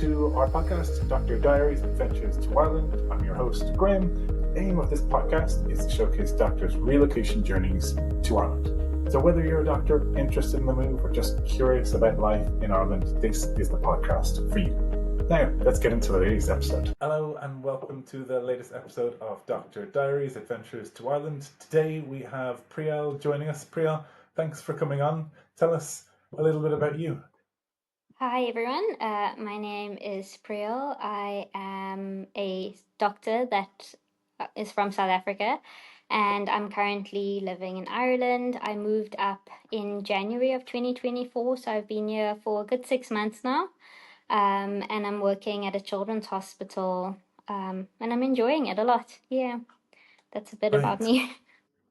to our podcast, Dr. Diaries Adventures to Ireland. I'm your host, Graham. The aim of this podcast is to showcase doctors' relocation journeys to Ireland. So whether you're a doctor interested in the move or just curious about life in Ireland, this is the podcast for you. Now, let's get into today's episode. Hello and welcome to the latest episode of Dr. Diaries Adventures to Ireland. Today we have Preeyal joining us. Preeyal, thanks for coming on. Tell us a little bit about you. Hi everyone, my name is Preeyal. I am a doctor that is from South Africa and I'm currently living in Ireland. I moved up in January of 2024, so I've been here for a good 6 months now, and I'm working at a children's hospital, and I'm enjoying it a lot. Yeah, that's a bit about me.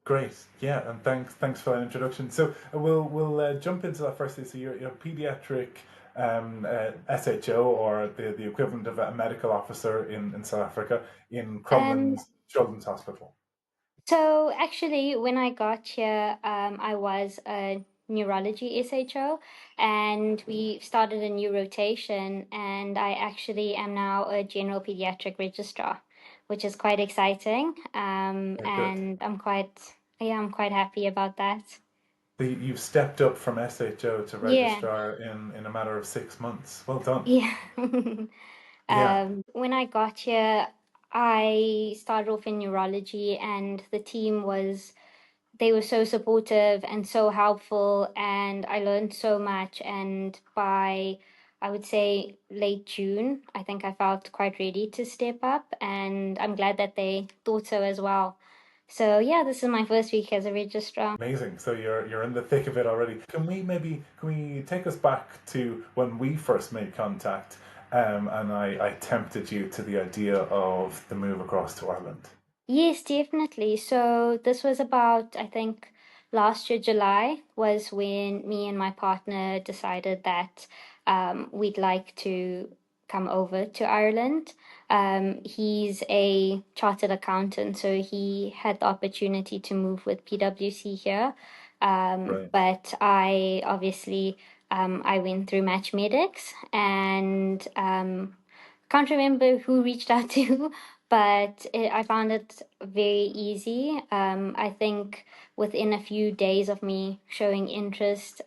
Great, yeah, and thanks for that introduction. So we'll jump into that firstly. So you're a pediatric SHO, or the equivalent of a medical officer in South Africa in Um, Crumlin's Children's Hospital. So actually, when I got here, I was a neurology SHO, and we started a new rotation, and I actually am now a general pediatric registrar, which is quite exciting. Very good. And I'm quite happy about that. You've stepped up from SHO to Yeah, registrar in a matter of 6 months. Well done. yeah. Yeah, When I got here, I started off in neurology, and the team was they were so supportive and so helpful, and I learned so much. And by, I would say, late June, I think I felt quite ready to step up, and I'm glad that they thought so as well. So yeah, this is my first week as a registrar. amazing. So you're in the thick of it already. Can we take us back to when we first made contact, and I tempted you to the idea of the move across to Ireland? Yes, definitely. So this was about, I think, last year, July, was when me and my partner decided that we'd like to come over to Ireland. He's a chartered accountant, so he had the opportunity to move with PwC here. Right. But I obviously I went through Match Medics, and can't remember who reached out to, but I found it very easy. I think within a few days of me showing interest,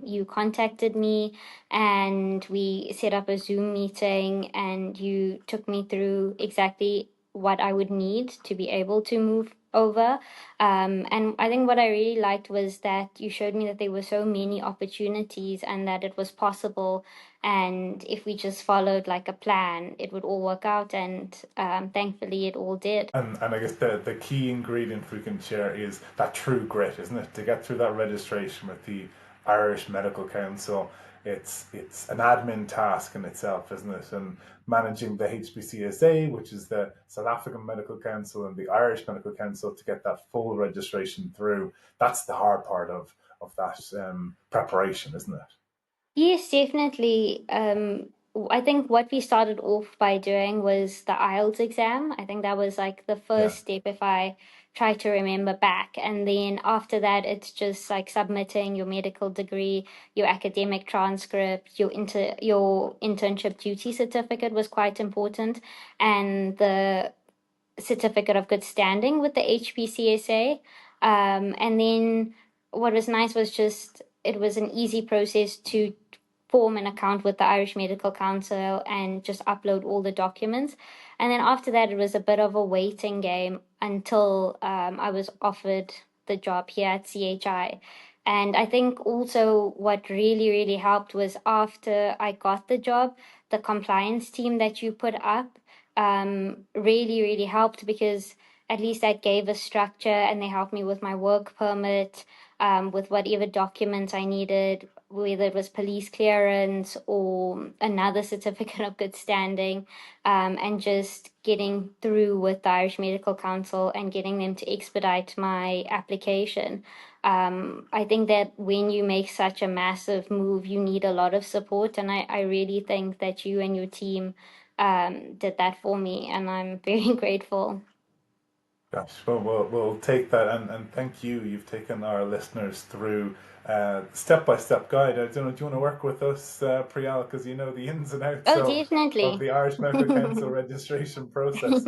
you contacted me and we set up a Zoom meeting, and you took me through exactly what I would need to be able to move over. And I think what I really liked was that you showed me that there were so many opportunities and that it was possible, and if we just followed like a plan, it would all work out, and thankfully it all did. And I guess the key ingredient we can share is that true grit, isn't it? To get through that registration with the Irish Medical Council, it's an admin task in itself, isn't it? And managing the HPCSA, which is the South African Medical Council, and the Irish Medical Council to get that full registration through, that's the hard part of that preparation, isn't it? Yes, definitely. I think what we started off by doing was the IELTS exam. I think that was like the Yeah. first step, if I try to remember back. And then after that, it's just like submitting your medical degree, your academic transcript, your internship duty certificate was quite important, and the certificate of good standing with the HPCSA. And then what was nice was just it was an easy process to form an account with the Irish Medical Council and just upload all the documents. And then after that, it was a bit of a waiting game until I was offered the job here at CHI. And I think also what really, really helped was after I got the job, the compliance team that you put up really, really helped, because at least that gave a structure, and they helped me with my work permit, with whatever documents I needed, whether it was police clearance or another certificate of good standing, and just getting through with the Irish Medical Council and getting them to expedite my application. I think that when you make such a massive move, you need a lot of support, and I really think that you and your team did that for me, and I'm very grateful. Gosh, well, we'll take that, and thank you. You've taken our listeners through step-by-step guide. I don't know, do you want to work with us, Priyal, because you know the ins and outs Oh, of definitely. the Irish Medical Council registration process.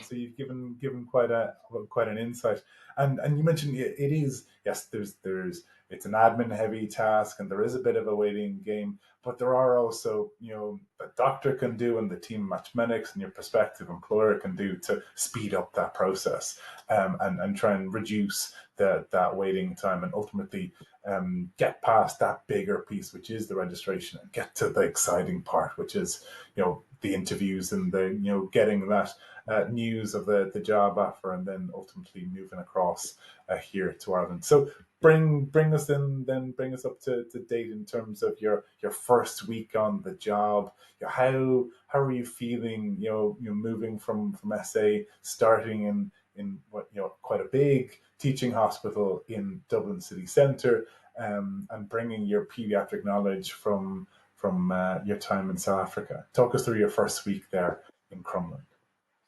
So you've given quite an insight, and you mentioned it is, yes, there's it's an admin heavy task, and there is a bit of a waiting game, but there are also, a doctor can do, and the team of match medics and your prospective employer can do to speed up that process, and try and reduce that waiting time, and ultimately get past that bigger piece, which is the registration, and get to the exciting part, which is the interviews, and the getting that news of the job offer, and then ultimately moving across here to Ireland. So bring us up to date in terms of your first week on the job. How are you feeling? Moving from SA, starting in what quite a big teaching hospital in Dublin city centre, and bringing your pediatric knowledge from your time in South Africa. Talk us through your first week there in Crumlin.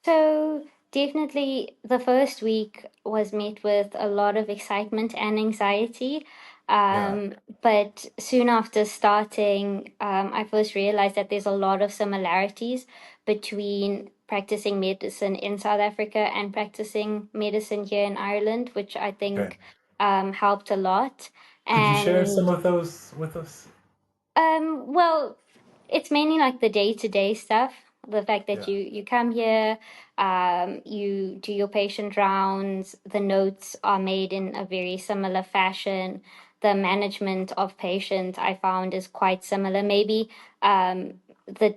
So definitely the first week was met with a lot of excitement and anxiety. Yeah, But soon after starting, I first realized that there's a lot of similarities between practicing medicine in South Africa and practicing medicine here in Ireland, which I okay. think helped a lot. Could you share some And of those with us? well, it's mainly like the day-to-day stuff. The fact that Yeah, you come here, you do your patient rounds, the notes are made in a very similar fashion. The management of patients I found is quite similar. Maybe the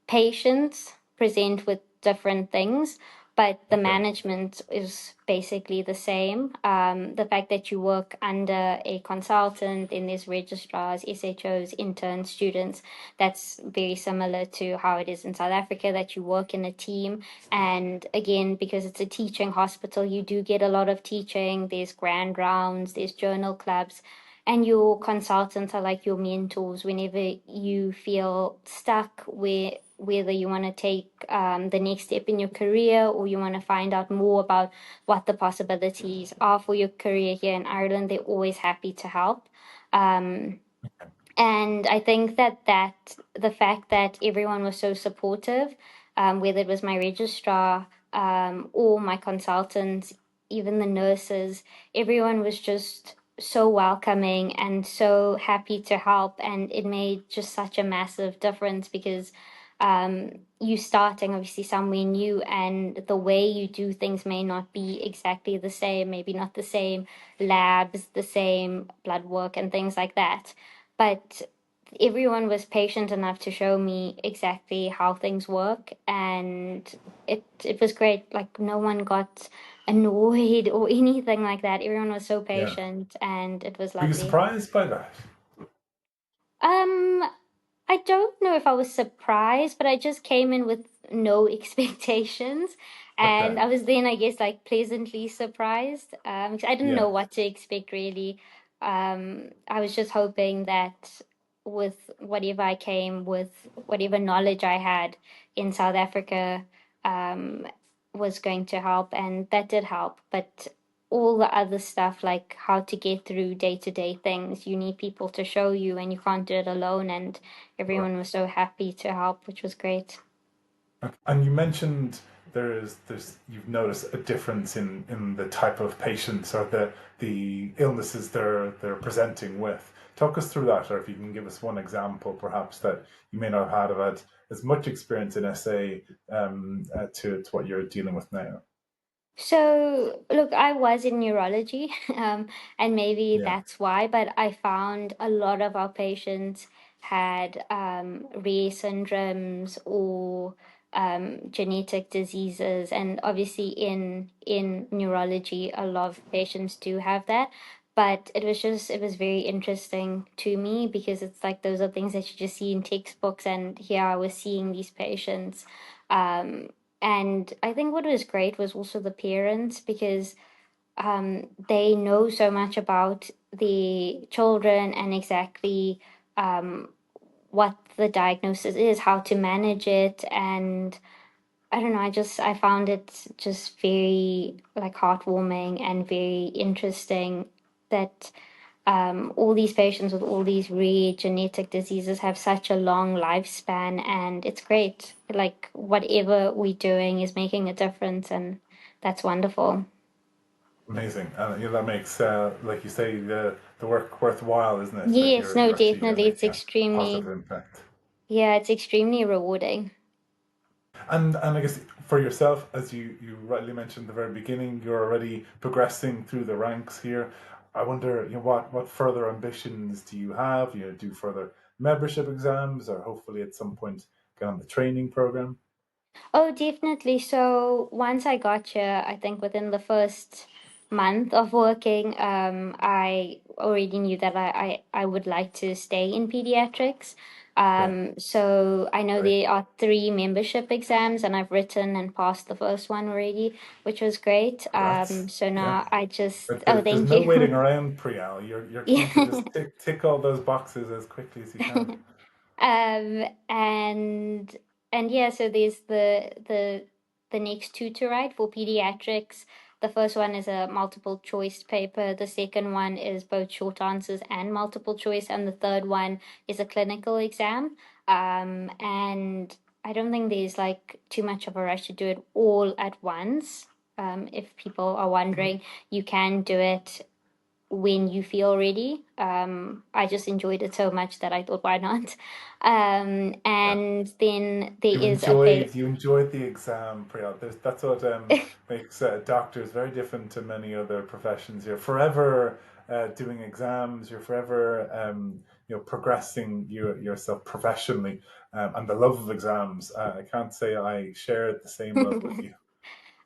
patients present with different things, but the okay. management is basically the same. The fact that you work under a consultant, then there's registrars, SHOs, interns, students, that's very similar to how it is in South Africa, that you work in a team. And again, because it's a teaching hospital, you do get a lot of teaching. There's grand rounds, there's journal clubs, and your consultants are like your mentors whenever you feel stuck, whether you want to take the next step in your career, or you want to find out more about what the possibilities are for your career here in Ireland. They're always happy to help. Um, and I think that the fact that everyone was so supportive, whether it was my registrar, or my consultants, even the nurses, everyone was just so welcoming and so happy to help, and it made just such a massive difference because you starting obviously somewhere new, and the way you do things may not be exactly the same, maybe not the same labs, the same blood work and things like that, but everyone was patient enough to show me exactly how things work, and it was great. Like no one got annoyed or anything like that. Everyone was so Yeah. patient, and it was Were you lovely. surprised by that? um I don't know if I was surprised, but I just came in with no expectations. And Okay. I was then, I guess, like pleasantly surprised. 'Cause I didn't Yeah. know what to expect really. I was just hoping that with whatever I came with, whatever knowledge I had in South Africa, um, was going to help, and that did help. But all the other stuff, like how to get through day-to-day things, you need people to show you, and you can't do it alone. And Sure. everyone was so happy to help, which was great. Okay. And you mentioned there's you've noticed a difference in the type of patients, or the illnesses they're presenting with. Talk us through that, or if you can give us one example, perhaps that you may not have had as much experience in SA, to what you're dealing with now. So, look, I was in neurology, and maybe Yeah. that's why, but I found a lot of our patients had rare syndromes or genetic diseases, and obviously in neurology, a lot of patients do have that. But it was very interesting to me because it's like those are things that you just see in textbooks, and here I was seeing these patients. Um, and I think what was great was also the parents because they know so much about the children and exactly what the diagnosis is, how to manage it, and I don't know, I found it just very like heartwarming and very interesting that all these patients with all these rare genetic diseases have such a long lifespan, and it's great. Like whatever we're doing is making a difference, and that's wonderful. Amazing, and that makes, like you say, the work worthwhile, isn't it? That Yes, no, you're actually definitely. It's making a positive extremely, impact. yeah, it's extremely rewarding. And I guess for yourself, as you rightly mentioned at the very beginning, you're already progressing through the ranks here. I wonder, what further ambitions do you have? Do further membership exams, or hopefully at some point get on the training program. Oh, definitely. So once I got here, I think within the first month of working, I already knew that I would like to stay in pediatrics. Okay, So I know great. there are three membership exams, and I've written and passed the first one already, which was great. Congrats. So Yeah. now I just, But oh, there's thank no you. waiting around, Priyal. You're keen to Yeah. just tick all those boxes as quickly as you can. Um, and and yeah, so there's the next two to write for pediatrics. The first one is a multiple choice paper. The second one is both short answers and multiple choice, and the third one is a clinical exam. And I don't think there's like too much of a rush to do it all at once. If people are wondering, you can do it when you feel ready. I just enjoyed it so much that I thought, why not? Yeah. And then there is a bit. You enjoyed the exam, Priyal. That's what makes doctors very different to many other professions. You're forever doing exams. You're forever progressing yourself professionally, and the love of exams. I can't say I shared the same love with you.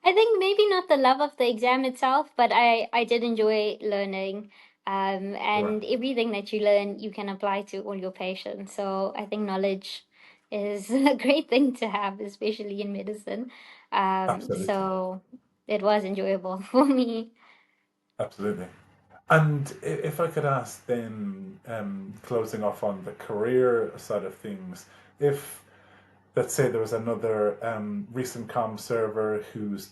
I think maybe not the love of the exam itself, but I did enjoy learning. Sure. And everything that you learn, you can apply to all your patients. So I think knowledge is a great thing to have, especially in medicine. Absolutely. So it was enjoyable for me. Absolutely. And if I could ask then, closing off on the career side of things, if let's say there was another recent comm server who's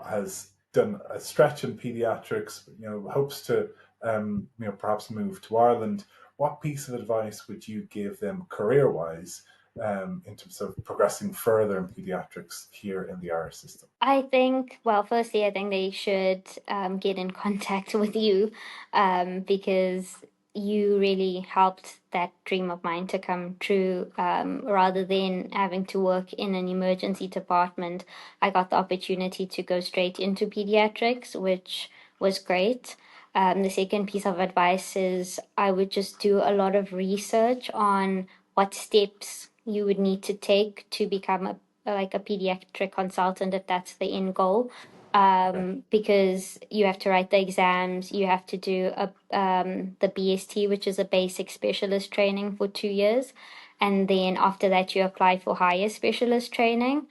has done a stretch in pediatrics, hopes to perhaps move to Ireland, what piece of advice would you give them career wise, in terms of progressing further in pediatrics here in the Irish system? I think, well, firstly, I think they should get in contact with you because you really helped that dream of mine to come true. Rather than having to work in an emergency department, I got the opportunity to go straight into pediatrics, which was great. The second piece of advice is I would just do a lot of research on what steps you would need to take to become like a pediatric consultant if that's the end goal. Okay. Because you have to write the exams, you have to do the BST, which is a basic specialist training for 2 years, and then after that you apply for higher specialist training,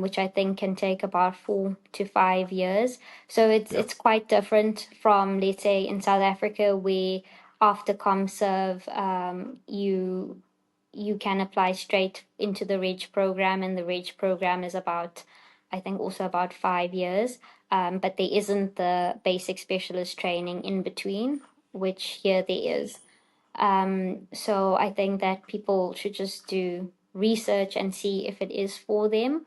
which I think can take about 4 to 5 years. So Yeah. it's quite different from, let's say, in South Africa, where after ComServe, you can apply straight into the Reg program, and the Reg program is about, I think, also about 5 years. But there isn't the basic specialist training in between, which here there is. So I think that people should just do research and see if it is for them.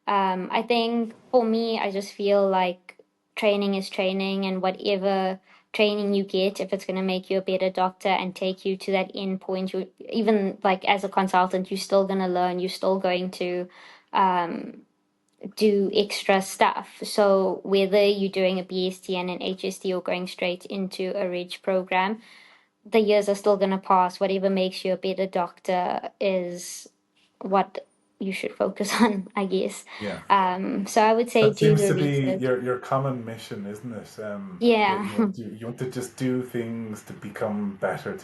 I think for me, I just feel like training is training, and whatever training you get, if it's going to make you a better doctor and take you to that end point, you even like as a consultant, you're still going to learn, you're still going to do extra stuff. So whether you're doing a BST and an HST or going straight into a Reg program, the years are still going to pass. Whatever makes you a better doctor is what you should focus on, I guess. Yeah. So I would say That do seems the to be research. your common mission, isn't it? Yeah. You want to just do things to become better at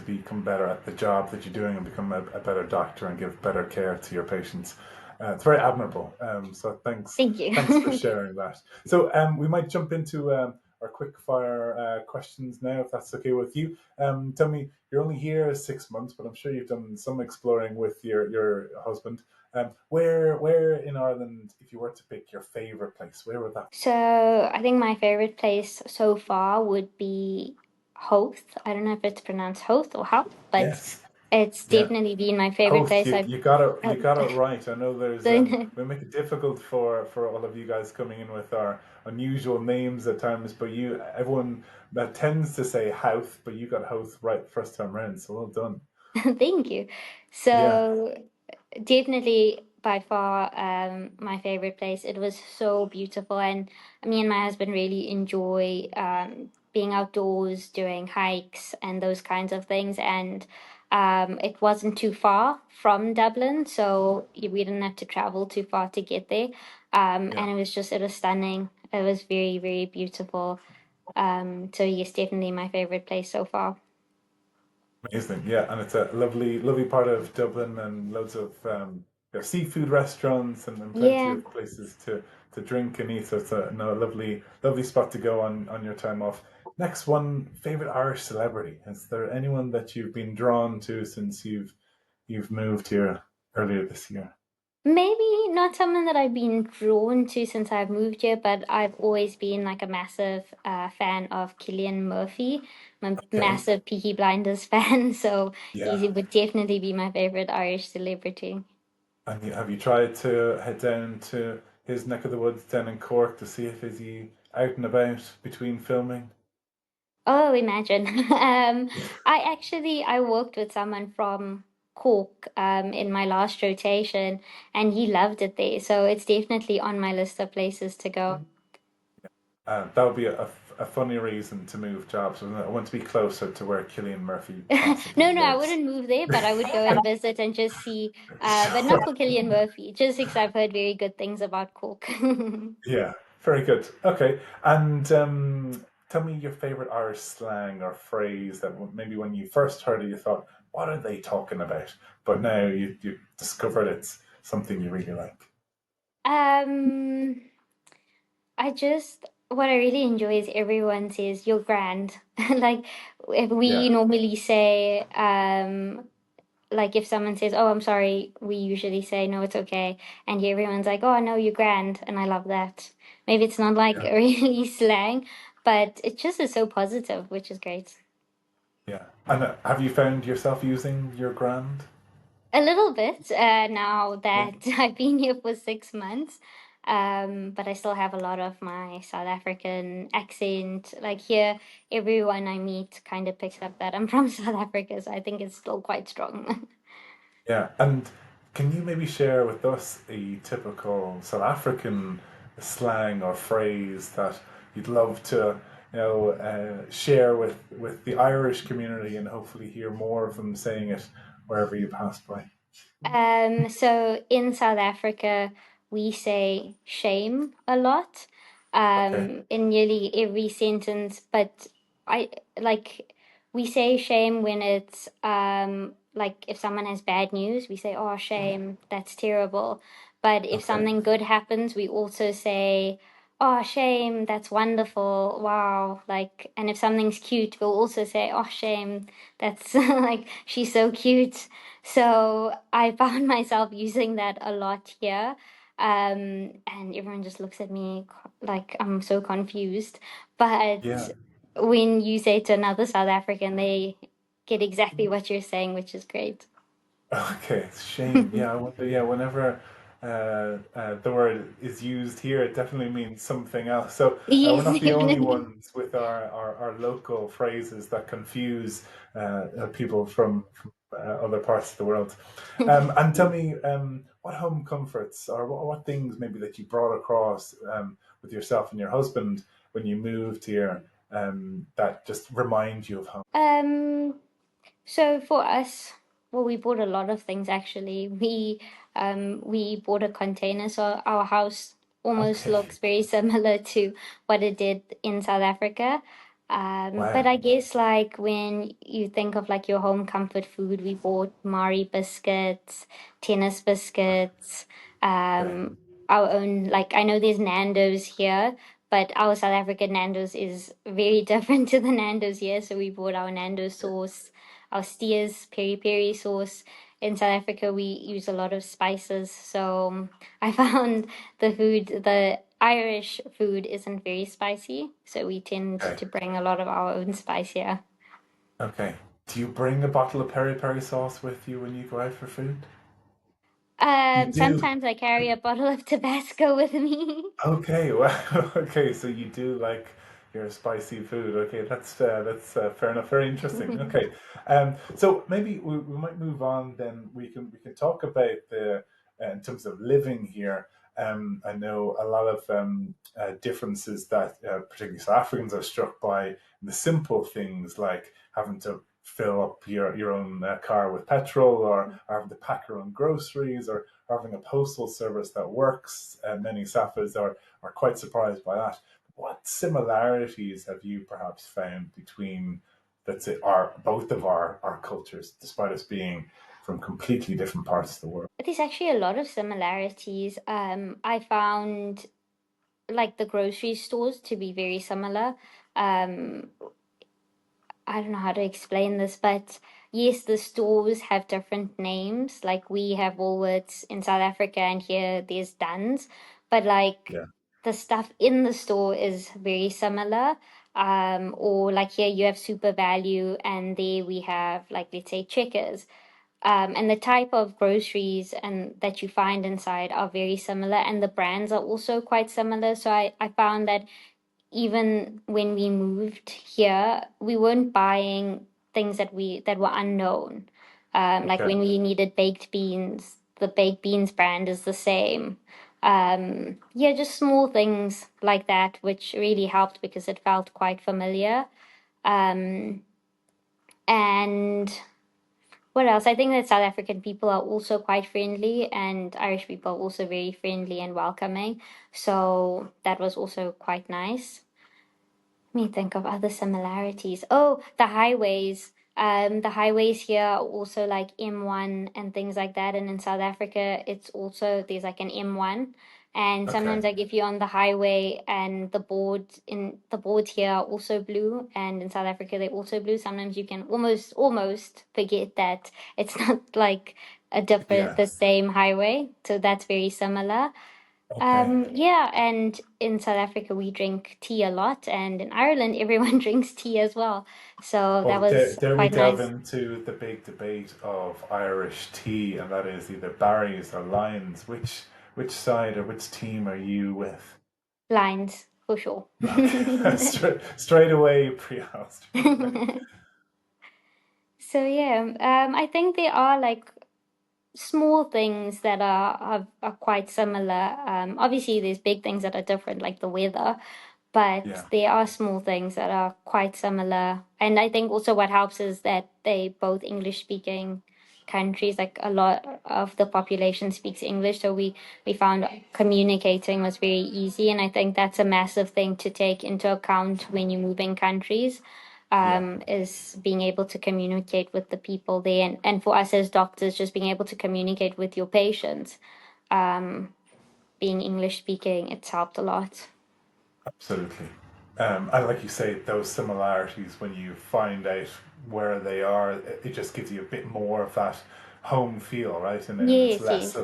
the job that you're doing, and become a better doctor and give better care to your patients. It's very admirable. So Thank thanks for you. sharing that. So we might jump into our quick fire questions now, if that's okay with you. Tell me, you're only here 6 months, but I'm sure you've done some exploring with your husband. Where in Ireland, if you were to pick your favorite place, where would that? So I think my favorite place so far would be Hoth. I don't know if it's pronounced Hoth or Howth, but Yes. it's Yeah. definitely been my favorite Host, place. you got it, Uh, you got it right. I know there's so we make it difficult for all of you guys coming in with our unusual names at times, but you everyone that tends to say Houth, but you got Hoth right first time round, so well done. thank you. Yeah, So definitely by far my favorite place. It was so beautiful, and me and my husband really enjoy being outdoors, doing hikes and those kinds of things. And it wasn't too far from Dublin, so we didn't have to travel too far to get there. yeah. And it was stunning. It was very, very beautiful. So yes, definitely my favorite place so far. Amazing, yeah, and it's a lovely, lovely part of Dublin, and loads of seafood restaurants, and plenty Yeah. of places to drink and eat. So it's a no, lovely, lovely spot to go on your time off. Next one, favorite Irish celebrity. Is there anyone that you've been drawn to since you've moved here earlier this year? Maybe not someone that I've been drawn to since I've moved here, but I've always been like a massive fan of Cillian Murphy. I'm a Okay, massive Peaky Blinders fan, so yeah. he would definitely be my favorite Irish celebrity. And have you tried to head down to his neck of the woods down in Cork to see if is he out and about between filming? Oh, imagine. I worked with someone from Cork in my last rotation, and he loved it there. So it's definitely on my list of places to go. That would be a funny reason to move jobs, wouldn't it? I want to be closer to where Killian Murphy possibly No, I lives. wouldn't move there, but I would go and visit and just see. But not Sure. for Cillian Murphy, just because I've heard very good things about Cork. Yeah, very good. Okay, and tell me your favorite Irish slang or phrase that maybe when you first heard it, you thought, "What are they talking about?" But now you discovered it's something you really like. um, what I really enjoy is everyone says you're grand. Like if we Yeah, normally say, like if someone says, "Oh, I'm sorry," we usually say, "No, it's okay," and here everyone's like, "Oh, no, you're grand," and I love that. Maybe it's not like yeah, really slang, but it just is so positive, which is great. yeah. And have you found yourself using your grand? A little bit now Yeah, that I've been here for 6 months, but I still have a lot of my South African accent. Like here, everyone I meet kind of picks up that I'm from South Africa, so I think it's still quite strong. yeah. And can you maybe share with us a typical South African slang or phrase that you'd love to, share with the Irish community and hopefully hear more of them saying it wherever you pass by? So in South Africa, we say shame a lot, Okay, in nearly every sentence, but I like we say shame when it's like if someone has bad news, we say, "Oh, shame, that's terrible." But if okay, something good happens, we also say, "Oh, shame, that's wonderful. Wow." Like, and if something's cute, we'll also say, "Oh, shame, that's like she's so cute." So I found myself using that a lot here. And everyone just looks at me like I'm so confused. But yeah. when you say to another South African, they get exactly what you're saying, which is great. Okay, it's a shame. Yeah, I wonder. Yeah, whenever the word is used here, it definitely means something else. So we're Yes, not the only definitely. ones with our local phrases that confuse people from other parts of the world. And tell me, what home comforts or what things maybe that you brought across with yourself and your husband when you moved here that just remind you of home? Um, So for us, well, we bought a lot of things actually. We bought a container, so our house almost Okay. looks very similar to what it did in South Africa. But Wow. I guess like when you think of like your home comfort food, we bought Mari biscuits, tennis biscuits, Okay. um, our own like I know there's Nando's here, but our South African Nando's is very different to the Nando's here. So we bought our Nando's sauce, our Steers peri peri sauce. in South Africa we use a lot of spices. So I found the Irish food isn't very spicy. So we tend Okay. to bring a lot of our own spice here. Okay. Do you bring a bottle of peri peri sauce with you when you go out for food? You do. Sometimes I carry a bottle of Tabasco with me. Okay, well, okay, so you do like your spicy food. Okay, that's fair enough. Very interesting. Okay, so maybe we might move on. Then we can talk about the in terms of living here. I know a lot of differences that particularly South Africans are struck by the simple things like having to fill up your own car with petrol, or having to pack your own groceries, or having a postal service that works. Many Safas are quite surprised by that. What similarities have you perhaps found between, let's say, both of our cultures, despite us being from completely different parts of the world? There's actually a lot of similarities. I found like the grocery stores to be very similar. Um, I don't know how to explain this, but yes, the stores have different names. Like we have Woolworths in South Africa, and here there's Duns, but like Yeah, the stuff in the store is very similar. Or like here you have Super Value, and there we have like let's say Checkers. And the type of groceries and that you find inside are very similar, and the brands are also quite similar. So I found that even when we moved here, we weren't buying things that were unknown. Like okay, when we needed baked beans, the baked beans brand is the same. Yeah, just small things like that, which really helped because it felt quite familiar. Um, and what else? I think that South African people are also quite friendly, and Irish people are also very friendly and welcoming. So that was also quite nice. Let me think of other similarities. Oh, the highways. The highways here are also like M1 and things like that. And in South Africa, it's also there's like an M1. And okay, sometimes like if you're on the highway and the boards here are also blue, and in South Africa they're also blue, sometimes you can almost forget that it's not like yeah, the same highway. So that's very similar. okay. Yeah, and in South Africa we drink tea a lot, and in Ireland everyone drinks tea as well. So that Well, was dare we quite delve nice. into the big debate of Irish tea, and that is either Barry's or Lions. Which side or which team are you with? Lines for sure. Okay, straight away, Priyal, straight away. So yeah, I think there are like small things that are quite similar. Obviously, there's big things that are different, like the weather, but Yeah, there are small things that are quite similar. And I think also what helps is that they both English speaking countries, like a lot of the population speaks English, so we found communicating was very easy, and I think that's a massive thing to take into account when you move in countries. yeah. Is being able to communicate with the people there, and for us as doctors, just being able to communicate with your patients. Being English speaking, it's helped a lot. Absolutely. And like you say, those similarities, when you find out where they are, it just gives you a bit more of that home feel, right? And it's Yes, less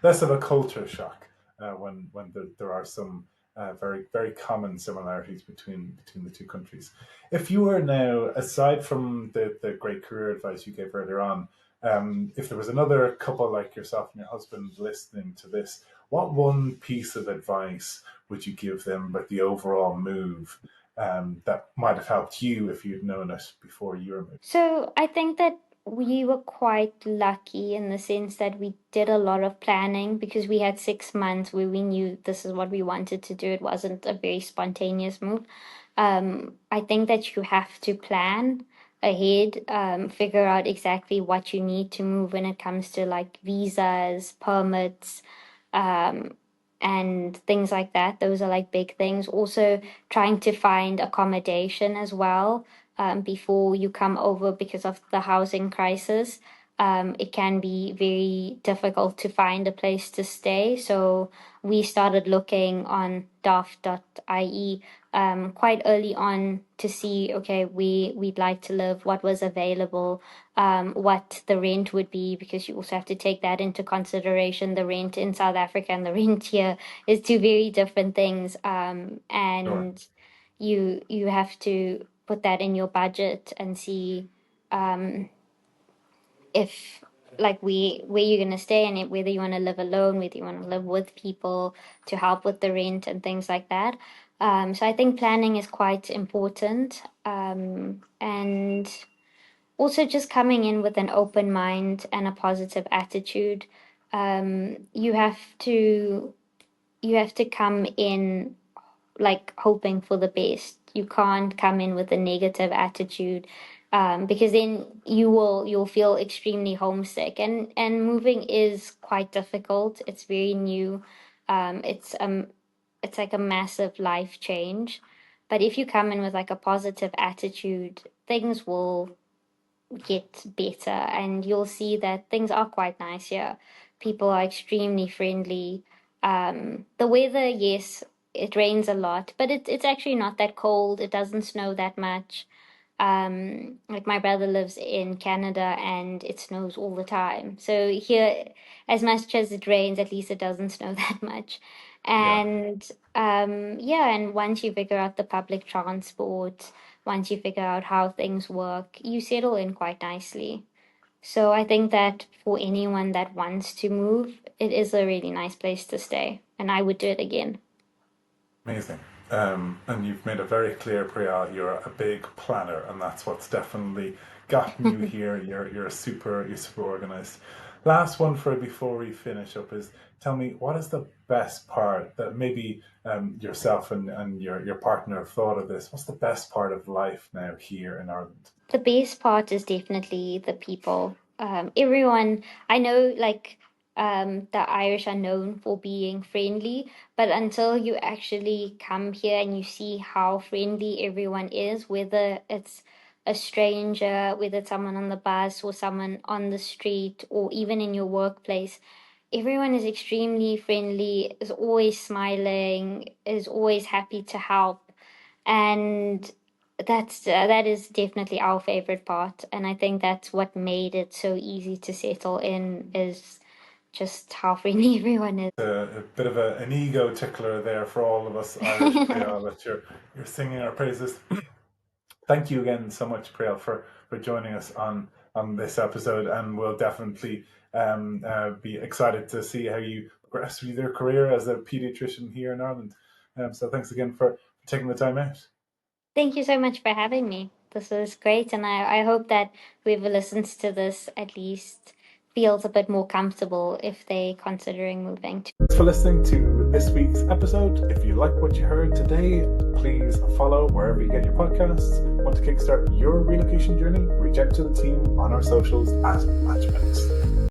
yes. of a culture shock when there are some very very common similarities between the two countries. If you were now, aside from the great career advice you gave earlier on, if there was another couple like yourself and your husband listening to this, what one piece of advice would you give them about the overall move that might have helped you if you'd known it before your move? So I think that we were quite lucky in the sense that we did a lot of planning because we had 6 months where we knew this is what we wanted to do. It wasn't a very spontaneous move. I think that you have to plan ahead, figure out exactly what you need to move when it comes to like visas, permits, um, and things like that. Those are like big things. Also, trying to find accommodation as well before you come over because of the housing crisis. it can be very difficult to find a place to stay. So we started looking on daft.ie quite early on to see, okay, we'd like to live, what was available, what the rent would be, because you also have to take that into consideration. The rent in South Africa and the rent here is two very different things. Sure. And you have to put that in your budget and see if like where you're gonna stay and whether you want to live alone, whether you want to live with people to help with the rent and things like that. So I think planning is quite important, and also just coming in with an open mind and a positive attitude. You have to come in like hoping for the best. You can't come in with a negative attitude, because then you'll feel extremely homesick. And moving is quite difficult. It's very new. It's like a massive life change. But if you come in with like a positive attitude, things will get better, and you'll see that things are quite nice here. People are extremely friendly. The weather, yes, it rains a lot, but it's actually not that cold. It doesn't snow that much. Like my brother lives in Canada and it snows all the time. So here, as much as it rains, at least it doesn't snow that much. Yeah. And yeah, and once you figure out the public transport, once you figure out how things work, you settle in quite nicely. So I think that for anyone that wants to move, it is a really nice place to stay, and I would do it again. Amazing. And you've made it very clear, Preeyal, you're a big planner, and that's what's definitely gotten you here. You're super organized. Last one for before we finish up is tell me what is the best part that maybe yourself and your partner have thought of this. What's the best part of life now here in Ireland? The best part is definitely the people. Everyone, I know, like, the Irish are known for being friendly, but until you actually come here and you see how friendly everyone is, whether it's a stranger, whether it's someone on the bus or someone on the street or even in your workplace, everyone is extremely friendly, is always smiling, is always happy to help. And that is definitely our favorite part, and I think that's what made it so easy to settle in, is just how friendly everyone is. A bit of an ego tickler there for all of us Irish, Preeyal, that you're singing our praises. Thank you again so much, Preeyal, for joining us on this episode, and we'll definitely be excited to see how you progress with your career as a pediatrician here in Ireland. So thanks again for taking the time out. Thank you so much for having me. This was great, and I hope that whoever listens to this at least feels a bit more comfortable if they're considering moving to. Thanks for listening to this week's episode. If you like what you heard today, please follow wherever you get your podcasts. Want to kickstart your relocation journey? Reach out to the team on our socials at Matchmates.